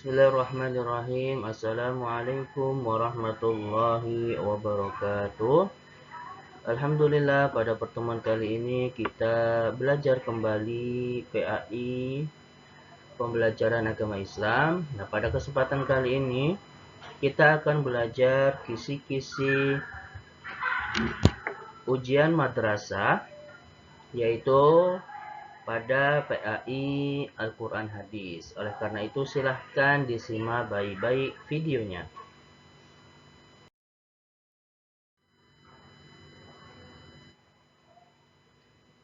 Bismillahirrahmanirrahim. Assalamualaikum warahmatullahi wabarakatuh. Alhamdulillah, pada pertemuan kali ini kita belajar kembali PAI, pembelajaran agama Islam. Nah, pada kesempatan kali ini kita akan belajar kisi-kisi ujian madrasah, yaitu pada PAI Al-Quran Hadis. Oleh karena itu silahkan disimak baik-baik videonya.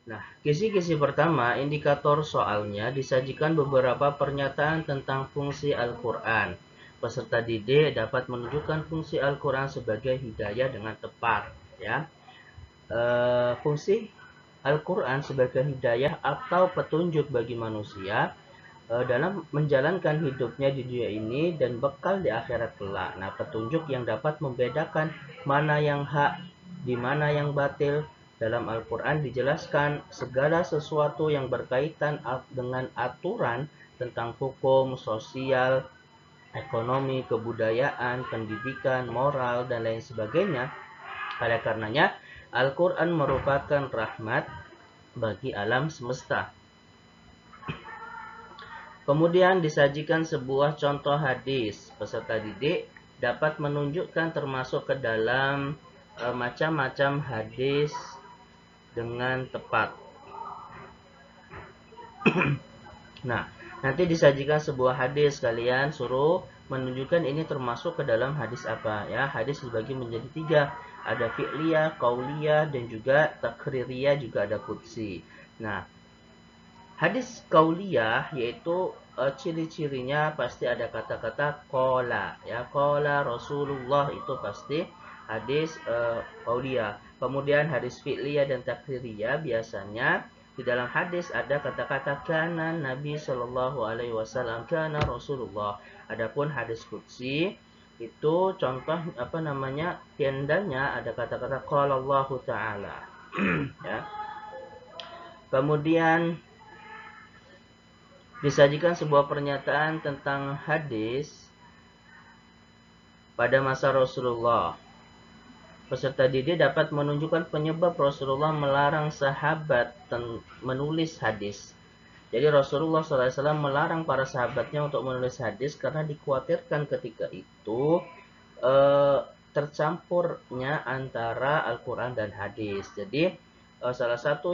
Nah, kisi-kisi pertama, indikator soalnya disajikan beberapa pernyataan tentang fungsi Al-Quran. Peserta didik dapat menunjukkan fungsi Al-Quran sebagai hidayah dengan tepat. Ya, fungsi Al-Quran sebagai hidayah atau petunjuk bagi manusia dalam menjalankan hidupnya di dunia ini dan bekal di akhirat kelak. Nah, petunjuk yang dapat membedakan mana yang hak, di mana yang batil. Dalam Al-Quran dijelaskan segala sesuatu yang berkaitan dengan aturan tentang hukum, sosial, ekonomi, kebudayaan, pendidikan, moral, dan lain sebagainya. Oleh karenanya, Al-Quran merupakan rahmat bagi alam semesta. Kemudian disajikan sebuah contoh hadis. Peserta didik dapat menunjukkan termasuk ke dalam macam-macam hadis dengan tepat. Nah, nanti disajikan sebuah hadis, kalian suruh menunjukkan ini termasuk ke dalam hadis apa ya. Hadis dibagi menjadi 3. Ada fi'liyah, qauliyah, dan juga takririyah, juga ada qudsi. Nah, hadis qauliyah yaitu ciri-cirinya pasti ada kata-kata qala ya, qala Rasulullah, itu pasti hadis qauliyah. Kemudian hadis fi'liyah dan takririyah biasanya di dalam hadis ada kata-kata kana Nabi Shallallahu alaihi wasallam, kana Rasulullah. Adapun hadis qudsi itu contoh tandanya ada kata-kata qala Allah taala. Ya. Kemudian disajikan sebuah pernyataan tentang hadis pada masa Rasulullah. Peserta didik dapat menunjukkan penyebab Rasulullah melarang sahabat menulis hadis. Jadi Rasulullah SAW melarang para sahabatnya untuk menulis hadis karena dikhawatirkan ketika itu tercampurnya antara Al-Quran dan hadis. Jadi salah satu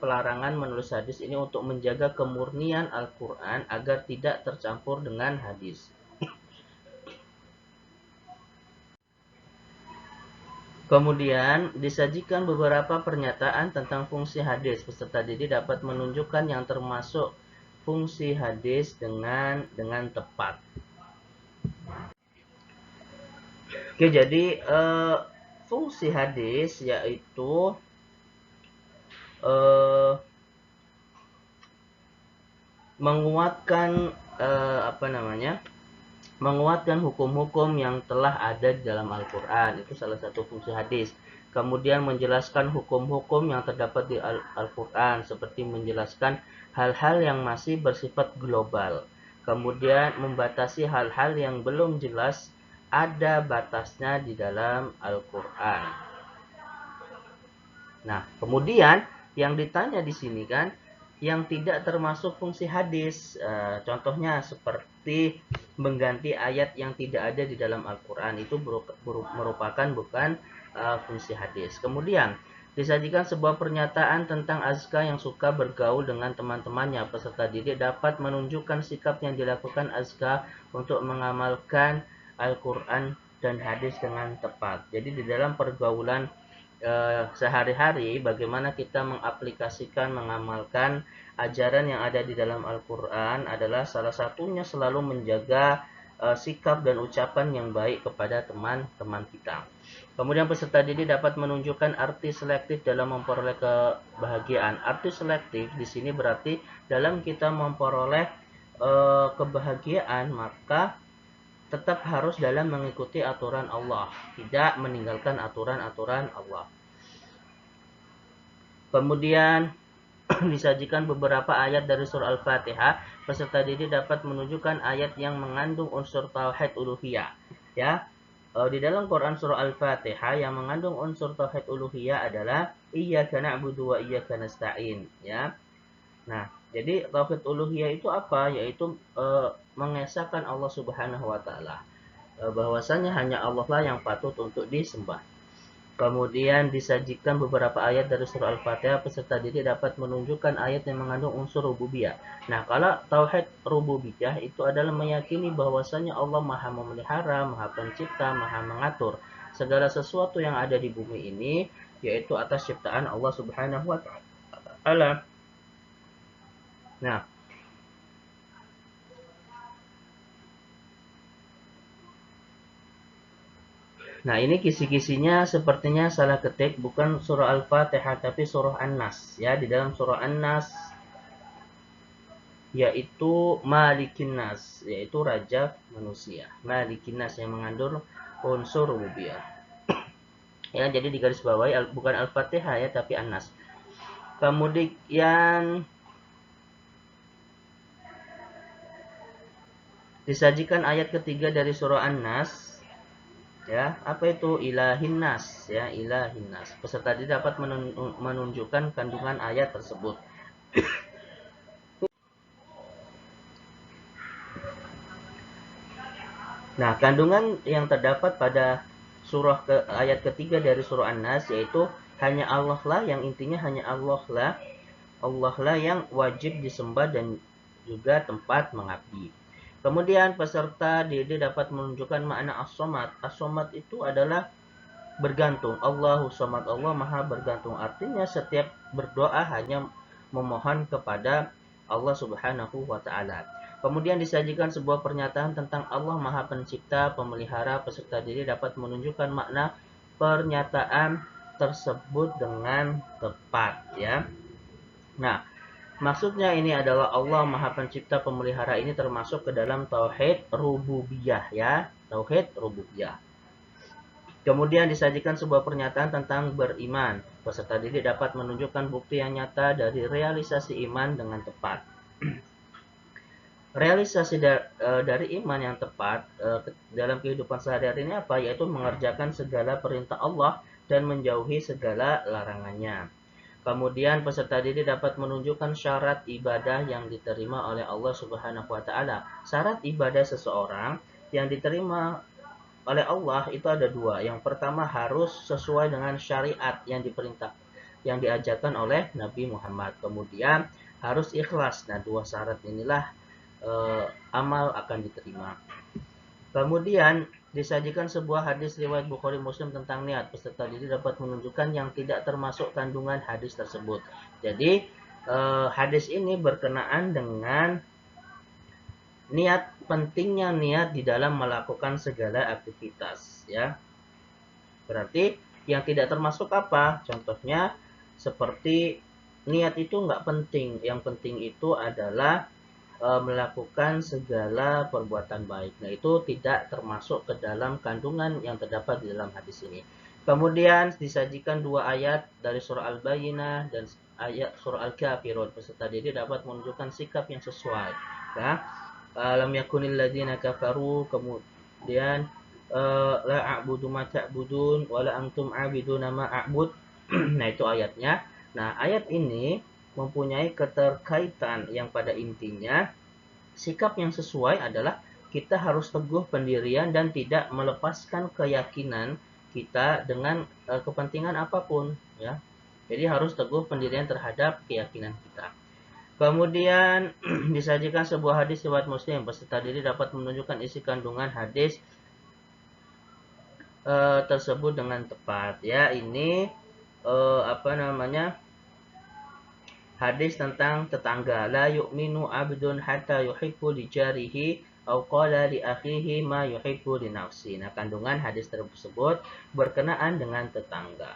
pelarangan menulis hadis ini untuk menjaga kemurnian Al-Quran agar tidak tercampur dengan hadis. Kemudian disajikan beberapa pernyataan tentang fungsi hadis. Peserta didik dapat menunjukkan yang termasuk fungsi hadis dengan tepat. Oke, jadi fungsi hadis yaitu menguatkan menguatkan hukum-hukum yang telah ada di dalam Al-Quran. Itu salah satu fungsi hadis. Kemudian menjelaskan hukum-hukum yang terdapat di Al-Quran, seperti menjelaskan hal-hal yang masih bersifat global. Kemudian membatasi hal-hal yang belum jelas ada batasnya di dalam Al-Quran. Nah, kemudian yang ditanya di sini kan, yang tidak termasuk fungsi hadis, contohnya seperti mengganti ayat yang tidak ada di dalam Al-Quran, itu merupakan bukan fungsi hadis. Kemudian disajikan sebuah pernyataan tentang azka yang suka bergaul dengan teman-temannya. Peserta didik dapat menunjukkan sikap yang dilakukan azka untuk mengamalkan Al-Quran dan hadis dengan tepat. Jadi di dalam pergaulan sehari-hari, bagaimana kita mengaplikasikan, mengamalkan ajaran yang ada di dalam Al-Quran adalah salah satunya selalu menjaga sikap dan ucapan yang baik kepada teman-teman kita. Kemudian peserta didik dapat menunjukkan arti selektif dalam memperoleh kebahagiaan. Arti selektif di sini berarti dalam kita memperoleh kebahagiaan, maka tetap harus dalam mengikuti aturan Allah, tidak meninggalkan aturan-aturan Allah. Kemudian disajikan beberapa ayat dari surah Al-Fatihah, peserta didik dapat menunjukkan ayat yang mengandung unsur tauhid uluhiyah. Ya, di dalam Quran surah Al-Fatihah yang mengandung unsur tauhid uluhiyah adalah iyyaka na'budu wa iyyaka nasta'in. Ya, nah jadi tauhid uluhiyah itu apa? Yaitu mengesahkan Allah Subhanahu wa taala. Bahwasanya hanya Allah lah yang patut untuk disembah. Kemudian disajikan beberapa ayat dari surah Al-Fatihah, peserta didik dapat menunjukkan ayat yang mengandung unsur rububiyah. Nah, kalau tauhid rububiyah itu adalah meyakini bahwasanya Allah Maha memelihara, Maha pencipta, Maha mengatur segala sesuatu yang ada di bumi ini, yaitu atas ciptaan Allah Subhanahu wa taala. Nah, Nah, ini kisi-kisinya sepertinya salah ketik, bukan surah Al-Fatihah tapi surah An-Nas. Ya, di dalam surah An-Nas yaitu Malikin Nas, yaitu raja manusia. Malikin Nas yang mengandung unsur rububiyah. Ya, jadi di garis bawahi bukan Al-Fatihah ya, tapi An-Nas. Kemudian disajikan ayat ketiga dari surah An-Nas. Ya, apa itu ilahin nas? Ya, ilahin nas. Peserta didik dapat menunjukkan kandungan ayat tersebut. Nah, kandungan yang terdapat pada ayat ketiga dari surah An-Nas yaitu hanya Allah lah, yang intinya hanya Allah lah yang wajib disembah dan juga tempat mengabdi. Kemudian peserta didik dapat menunjukkan makna as-somad. As-somad itu adalah bergantung. Allahu somad, Allah maha bergantung. Artinya setiap berdoa hanya memohon kepada Allah Subhanahu wa taala. Kemudian disajikan sebuah pernyataan tentang Allah Maha Pencipta, Pemelihara. Peserta didik dapat menunjukkan makna pernyataan tersebut dengan tepat, ya. Nah, maksudnya ini adalah Allah Maha Pencipta, Pemelihara ini termasuk ke dalam tauhid rububiyah, ya. Tauhid rububiyah. Kemudian disajikan sebuah pernyataan tentang beriman. Peserta didik dapat menunjukkan bukti yang nyata dari realisasi iman dengan tepat. Realisasi dari iman yang tepat dalam kehidupan sehari-hari ini apa? Yaitu mengerjakan segala perintah Allah dan menjauhi segala larangannya. Kemudian peserta didik dapat menunjukkan syarat ibadah yang diterima oleh Allah Subhanahu wa taala. Syarat ibadah seseorang yang diterima oleh Allah itu ada dua. Yang pertama harus sesuai dengan syariat yang diperintah, yang diajarkan oleh Nabi Muhammad. Kemudian harus ikhlas. Nah, dua syarat inilah amal akan diterima. Kemudian disajikan sebuah hadis riwayat Bukhari Muslim tentang niat. Peserta didik dapat menunjukkan yang tidak termasuk kandungan hadis tersebut. Jadi hadis ini berkenaan dengan niat, pentingnya niat di dalam melakukan segala aktivitas, ya. Berarti yang tidak termasuk apa? Contohnya seperti niat itu nggak penting. Yang penting itu adalah melakukan segala perbuatan baik. Nah, itu tidak termasuk ke dalam kandungan yang terdapat di dalam hadis ini. Kemudian disajikan dua ayat dari surah Al-Bayyinah dan ayat surah Al-Kafirun. Peserta didik dapat menunjukkan sikap yang sesuai. Ya. Lam yakunil ladzina kafaru, kemudian la a'budu ma ta'budun wa la antum 'abiduna ma a'bud. Nah, itu ayatnya. Nah, ayat ini mempunyai keterkaitan yang pada intinya sikap yang sesuai adalah kita harus teguh pendirian dan tidak melepaskan keyakinan kita dengan kepentingan apapun, ya. Jadi harus teguh pendirian terhadap keyakinan kita. Kemudian disajikan sebuah hadis riwayat Muslim. Peserta didik dapat menunjukkan isi kandungan hadis tersebut dengan tepat. Ya, ini hadis tentang tetangga. La yu'minu abdun hatta yuhibbu li jarihi au qala li akhihi ma yuhibbu li nafsi. Nah, kandungan hadis tersebut berkenaan dengan tetangga.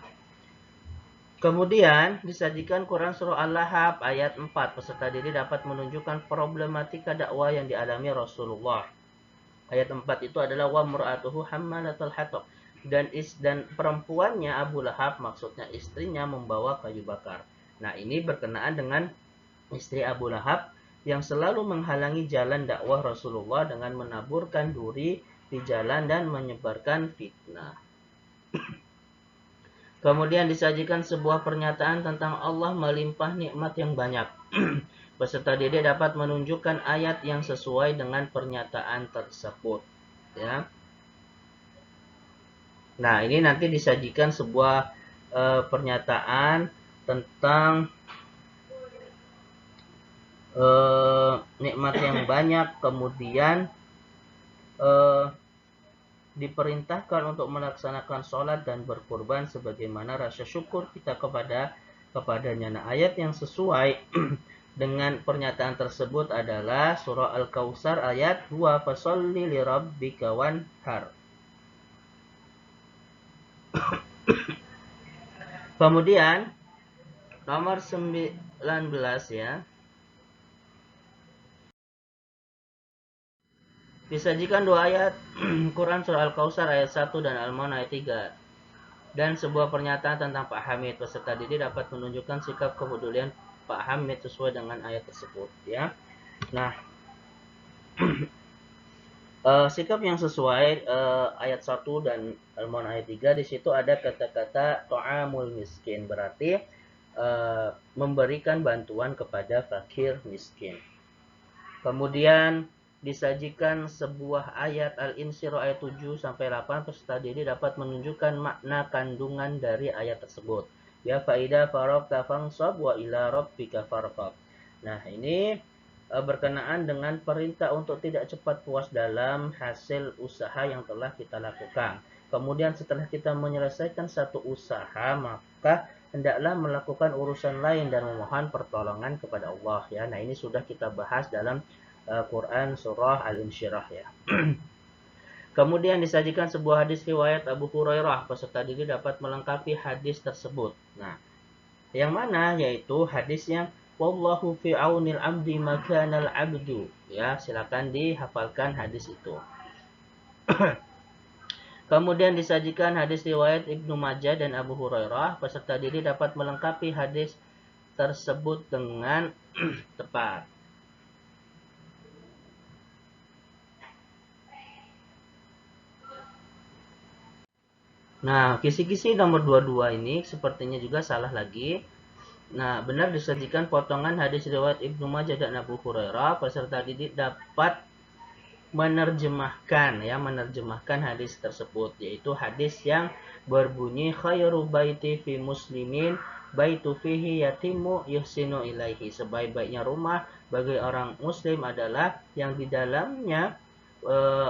Kemudian disajikan Quran surah Al-Lahab ayat 4. Peserta didik dapat menunjukkan problematika dakwah yang dialami Rasulullah. Ayat 4 itu adalah wa mur'atuhu hammalatul hatab, dan perempuannya Abu Lahab, maksudnya istrinya, membawa kayu bakar. Nah, ini berkenaan dengan istri Abu Lahab yang selalu menghalangi jalan dakwah Rasulullah dengan menaburkan duri di jalan dan menyebarkan fitnah. Kemudian disajikan sebuah pernyataan tentang Allah melimpah nikmat yang banyak. Peserta didik dapat menunjukkan ayat yang sesuai dengan pernyataan tersebut. Ya. Nah, ini nanti disajikan sebuah pernyataan tentang nikmat yang banyak, kemudian diperintahkan untuk melaksanakan sholat dan berkurban sebagaimana rasa syukur kita kepadanya. Nah, ayat yang sesuai dengan pernyataan tersebut adalah surah Al-Kautsar ayat 2, fasholli lirabbika wanhar. Kemudian nomor 19 ya. Disajikan dua ayat Quran surah Al-Kautsar ayat 1 dan Al-Maun ayat 3. Dan sebuah pernyataan tentang Pak Hamid. Peserta didik dapat menunjukkan sikap kepedulian Pak Hamid sesuai dengan ayat tersebut ya. Nah, sikap yang sesuai ayat 1 dan Al-Maun ayat 3 di situ ada kata-kata ta'amul miskin, berarti memberikan bantuan kepada fakir miskin. Kemudian disajikan sebuah ayat Al-Insyirah ayat 7 sampai 8, peserta didik dapat menunjukkan makna kandungan dari ayat tersebut. Ya faida faragta fansab wa ila rabbika farghab. Nah, ini berkenaan dengan perintah untuk tidak cepat puas dalam hasil usaha yang telah kita lakukan. Kemudian setelah kita menyelesaikan satu usaha, maka hendaklah melakukan urusan lain dan memohon pertolongan kepada Allah ya. Nah, ini sudah kita bahas dalam Quran surah Al-Insyirah ya. Kemudian disajikan sebuah hadis riwayat Abu Hurairah. Peserta didik dapat melengkapi hadis tersebut. Nah, yang mana yaitu hadis yang wallahu fi aunil abdi makanal abdu. Ya, silakan dihafalkan hadis itu. Kemudian disajikan hadis riwayat Ibnu Majah dan Abu Hurairah. Peserta didik dapat melengkapi hadis tersebut dengan tepat. Nah, kisi-kisi nomor 22 ini sepertinya juga salah lagi. Nah, benar disajikan potongan hadis riwayat Ibnu Majah dan Abu Hurairah. Peserta didik dapat menerjemahkan hadis tersebut, yaitu hadis yang berbunyi khairu baiti fi muslimin baitu fihi yatimu yuhsinu ilaihi. Sebaik-baiknya rumah bagi orang muslim adalah yang di dalamnya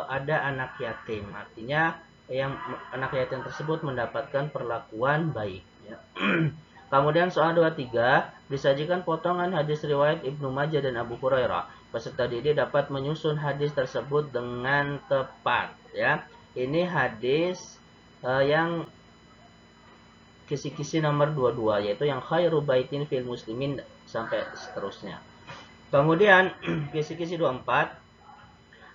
ada anak yatim. Artinya yang anak yatim tersebut mendapatkan perlakuan baik ya. Kemudian soal 23 disajikan potongan hadis riwayat Ibnu Majah dan Abu Hurairah. Peserta didik dapat menyusun hadis tersebut dengan tepat ya. Ini hadis yang kisi-kisi nomor 22 yaitu yang khairu baitin fil muslimin sampai seterusnya. Kemudian kisi-kisi 24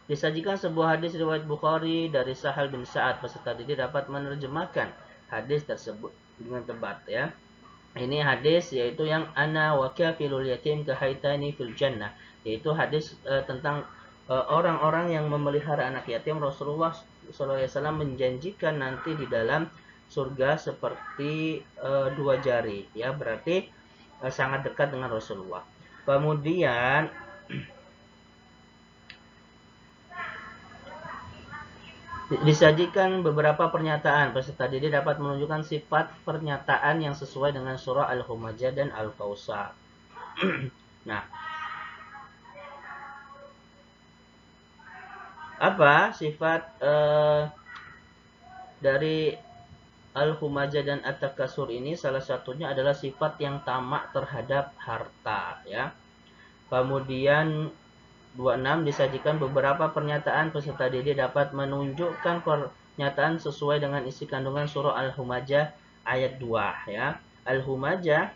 disajikan sebuah hadis riwayat Bukhari dari Sahal bin Sa'ad. Peserta didik dapat menerjemahkan hadis tersebut dengan tepat ya. Ini hadis yaitu yang ana wa kafilul yatim kahaitani fil jannah, yaitu hadis tentang orang-orang yang memelihara anak yatim. Rasulullah SAW menjanjikan nanti di dalam surga seperti dua jari ya, berarti sangat dekat dengan Rasulullah. Kemudian disajikan beberapa pernyataan. Peserta didik dapat menunjukkan sifat pernyataan yang sesuai dengan surah Al-Humajah dan Al-Kautsar. Nah, apa sifat dari Al-Humajah dan At-Takasur ini? Salah satunya adalah sifat yang tamak terhadap harta ya. Kemudian 26 disajikan beberapa pernyataan. Peserta didik dapat menunjukkan pernyataan sesuai dengan isi kandungan surah Al-Humajah ayat 2 ya. Al-Humajah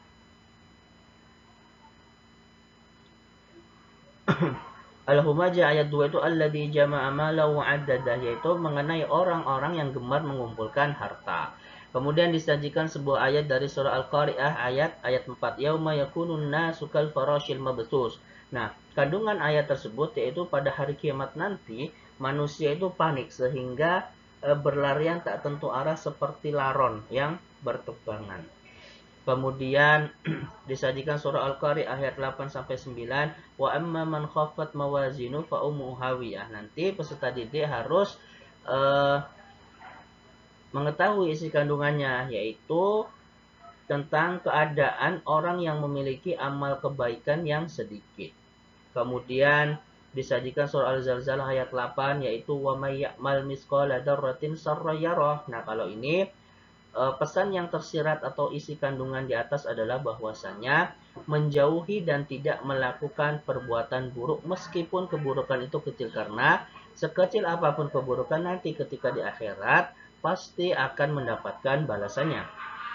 Al-Humajah ayat 2 itu alladzi jama'a malahu 'addadah, yaitu mengenai orang-orang yang gemar mengumpulkan harta. Kemudian disajikan sebuah ayat dari surah Al-Qari'ah ayat 4. Yauma yakunun nasu kal farashil mabthus. Nah, kandungan ayat tersebut yaitu pada hari kiamat nanti manusia itu panik sehingga berlarian tak tentu arah seperti laron yang bertebangan. Kemudian disajikan surah Al-Qari'ah ayat 8 sampai 9, wa amma man khaffat mawazinu fa ummuhu hawiyah. Nanti peserta didik harus uh, mengetahui isi kandungannya, yaitu tentang keadaan orang yang memiliki amal kebaikan yang sedikit. Kemudian disajikan surah Al-Zalzalah ayat 8, yaitu wa may ya'mal misqala dzarratin sarran yarah. Nah, kalau ini pesan yang tersirat atau isi kandungan di atas adalah bahwasanya menjauhi dan tidak melakukan perbuatan buruk meskipun keburukan itu kecil, karena sekecil apapun keburukan nanti ketika di akhirat pasti akan mendapatkan balasannya.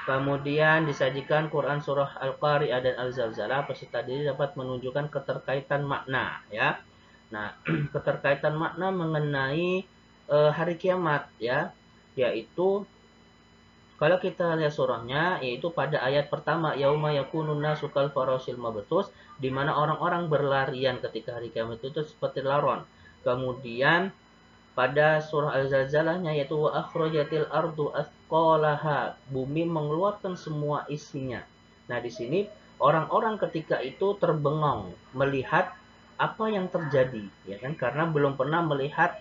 Kemudian disajikan Quran surah Al-Qari'ah dan Al-Zalzalah, peserta didik dapat menunjukkan keterkaitan makna ya. Nah, keterkaitan makna mengenai hari kiamat ya, yaitu kalau kita lihat surahnya, yaitu pada ayat pertama, yauma yakunun nasu kal farasil mabthus, di mana orang-orang berlarian ketika hari kiamat itu seperti laron. Kemudian pada surah Al-Zalzalahnya, yaitu wa akhrajatil ardu athqalaha, bumi mengeluarkan semua isinya. Nah, di sini orang-orang ketika itu terbengong melihat apa yang terjadi, ya kan? Karena belum pernah melihat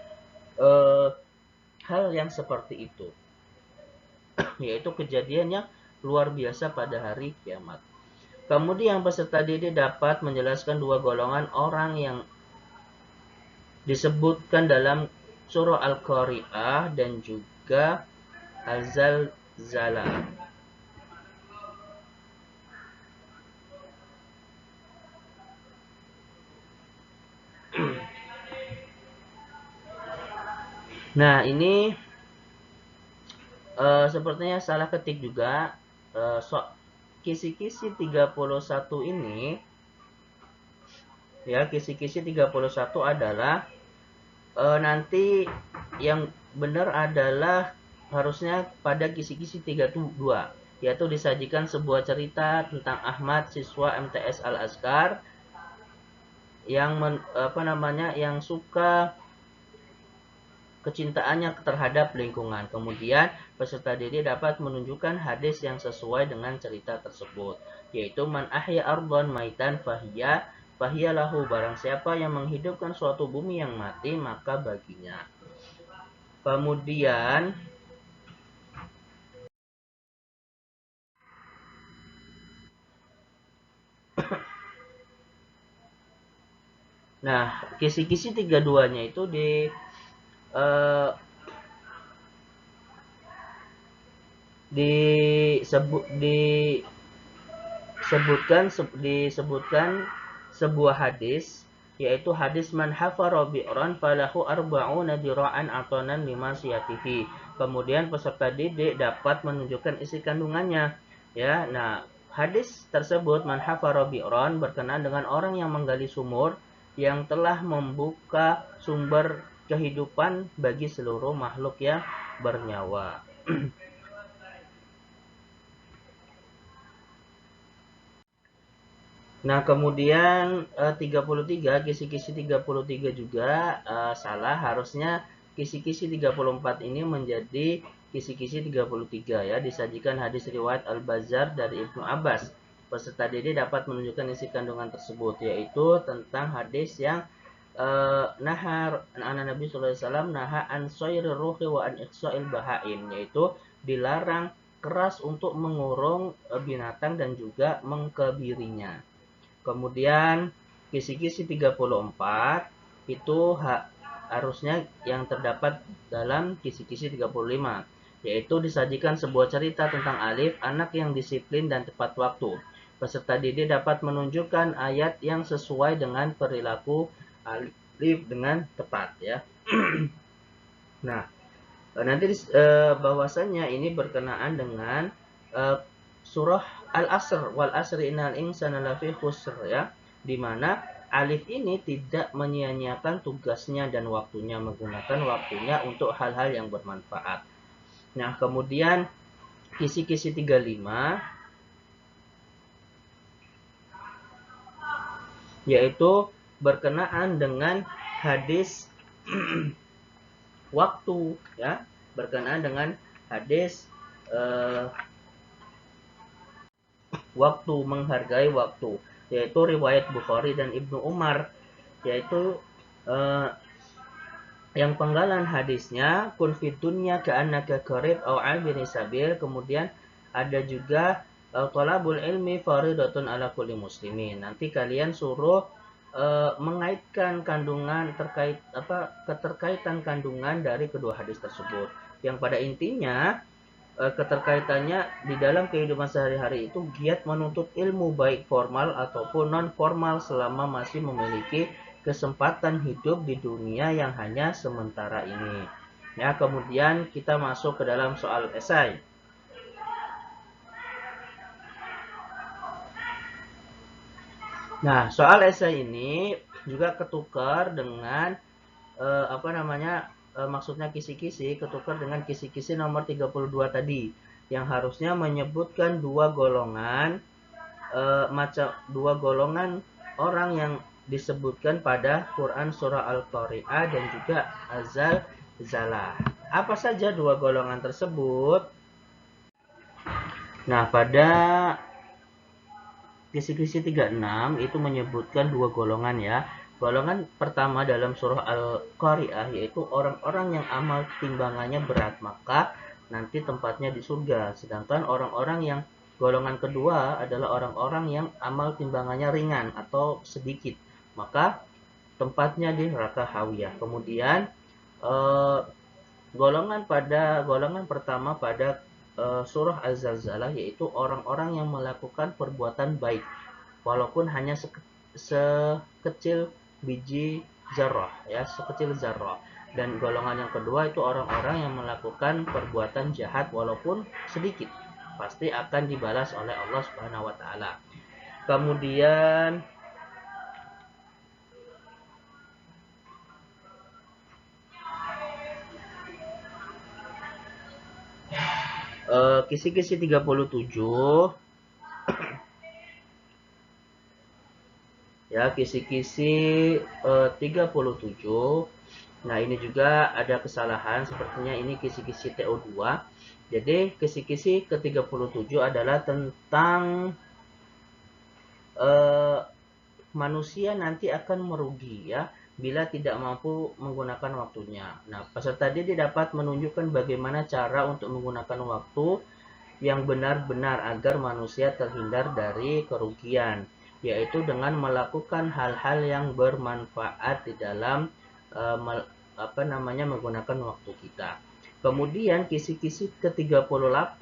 hal yang seperti itu. Yaitu kejadiannya luar biasa pada hari kiamat. Kemudian peserta didik dapat menjelaskan dua golongan orang yang disebutkan dalam surah Al-Qari'ah dan juga Az-Zalzalah. Nah, ini sepertinya salah ketik juga. Kisi-kisi 31 ini ya, kisi-kisi 31 adalah nanti yang benar adalah harusnya pada kisi-kisi 32, yaitu disajikan sebuah cerita tentang Ahmad, siswa MTS Al-Azkar yang yang suka kecintaannya terhadap lingkungan. Kemudian peserta didik dapat menunjukkan hadis yang sesuai dengan cerita tersebut, yaitu man ahya ardhan maitan fahiya lahu, barang siapa yang menghidupkan suatu bumi yang mati maka baginya. Kemudian nah, kisi-kisi 32-nya itu uh, disebutkan sebuah hadis, yaitu hadis man hafara bi'ran falahu arba'una dira'an atonan lima siyatihi. Kemudian peserta didik dapat menunjukkan isi kandungannya ya. Nah, hadis tersebut man hafara bi'ran berkenaan dengan orang yang menggali sumur yang telah membuka sumber kehidupan bagi seluruh makhluk yang bernyawa. Nah, kemudian 33, kisi-kisi 33 juga salah. Harusnya kisi-kisi 34 ini menjadi kisi-kisi 33 ya. Disajikan hadis riwayat Al-Bazzar dari Ibnu Abbas. Peserta didik dapat menunjukkan isi kandungan tersebut, yaitu tentang hadis yang nahar Nabi sallallahu alaihi wasallam naha an soirir ruhi wa an iqsa'il bahaim, yaitu dilarang keras untuk mengurung binatang dan juga mengkebirinya. Kemudian kisi-kisi 34 itu harusnya yang terdapat dalam kisi-kisi 35, yaitu disajikan sebuah cerita tentang Alif, anak yang disiplin dan tepat waktu. Peserta didik dapat menunjukkan ayat yang sesuai dengan perilaku Alif dengan tepat ya. Nah, nanti bahwasannya ini berkenaan dengan surah Al-Asr, wal asri innal insana lafi khusr ya, di mana alif ini tidak menyia-nyiakan tugasnya dan waktunya, menggunakan waktunya untuk hal-hal yang bermanfaat. Nah, kemudian kisi-kisi 35 yaitu berkenaan dengan hadis waktu, ya, berkenaan dengan hadis waktu, menghargai waktu, yaitu riwayat Bukhari dan Ibnu Umar, yaitu yang penggalan hadisnya kun fid dunya ka'annaka qarib aw 'abiri sabil. Kemudian ada juga talabul ilmi faridatun ala kulli muslimin. Nanti kalian suruh mengaitkan kandungan keterkaitan kandungan dari kedua hadis tersebut, yang pada intinya keterkaitannya di dalam kehidupan sehari-hari itu giat menuntut ilmu baik formal ataupun non formal selama masih memiliki kesempatan hidup di dunia yang hanya sementara ini. Ya, kemudian kita masuk ke dalam soal esai. Nah, soal esai ini juga ketukar dengan maksudnya kisi-kisi ketukar dengan kisi-kisi nomor 32 tadi yang harusnya menyebutkan dua golongan orang yang disebutkan pada Quran surah Al-Qari'ah dan juga Az-Zalzalah. Apa saja dua golongan tersebut? Nah, pada kisi-kisi 36 itu menyebutkan dua golongan, ya. Golongan pertama dalam surah Al-Qari'ah yaitu orang-orang yang amal timbangannya berat, maka nanti tempatnya di surga. Sedangkan orang-orang yang golongan kedua adalah orang-orang yang amal timbangannya ringan atau sedikit, maka tempatnya di neraka hawiyah. Kemudian golongan pertama pada surah Az-Zalzalah yaitu orang-orang yang melakukan perbuatan baik walaupun hanya sekecil biji zarrah, ya, sekecil zarrah. Dan golongan yang kedua itu orang-orang yang melakukan perbuatan jahat walaupun sedikit, pasti akan dibalas oleh Allah Subhanahu wa taala. Kemudian kisi-kisi 37, ya, kisi-kisi 37. Nah, ini juga ada kesalahan, sepertinya ini kisi-kisi TO2. Jadi kisi-kisi ke-37 adalah tentang manusia nanti akan merugi, ya, bila tidak mampu menggunakan waktunya. Nah, peserta didik dapat menunjukkan bagaimana cara untuk menggunakan waktu yang benar-benar agar manusia terhindar dari kerugian, yaitu dengan melakukan hal-hal yang bermanfaat di dalam menggunakan waktu kita. Kemudian kisi-kisi ke-38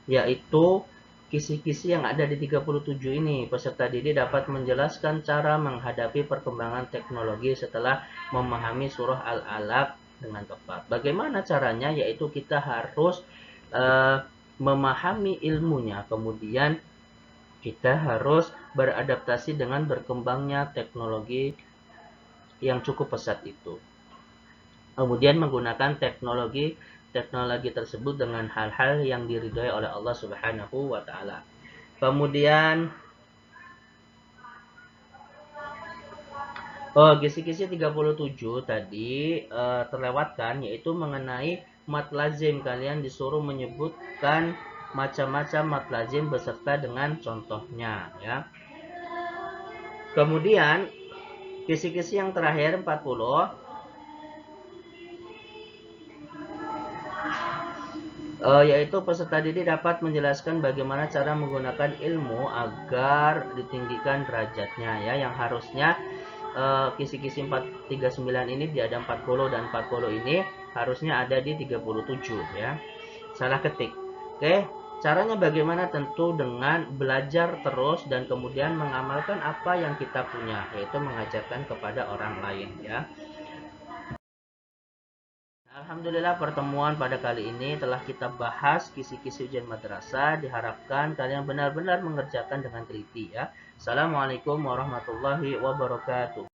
yaitu kisi-kisi yang ada di 37 ini. Peserta didik dapat menjelaskan cara menghadapi perkembangan teknologi setelah memahami surah Al-Alaq dengan tepat. Bagaimana caranya? Yaitu kita harus memahami ilmunya, kemudian kita harus beradaptasi dengan berkembangnya teknologi yang cukup pesat itu. Kemudian menggunakan teknologi tersebut dengan hal-hal yang diridhoi oleh Allah Subhanahu wa taala. Kemudian kisi-kisi 37 tadi terlewatkan, yaitu mengenai mat lazim. Kalian disuruh menyebutkan macam-macam mat lazim beserta dengan contohnya, ya. Kemudian kisi-kisi yang terakhir 40 yaitu peserta didik dapat menjelaskan bagaimana cara menggunakan ilmu agar ditinggikan derajatnya, ya, yang harusnya kisi-kisi 39 ini di ada 40 dan 40 ini harusnya ada di 37, ya. Salah ketik. Oke, caranya bagaimana? Tentu dengan belajar terus dan kemudian mengamalkan apa yang kita punya, yaitu mengajarkan kepada orang lain, ya. Alhamdulillah, pertemuan pada kali ini telah kita bahas kisi-kisi ujian madrasah. Diharapkan kalian benar-benar mengerjakan dengan teliti, ya. Assalamualaikum warahmatullahi wabarakatuh.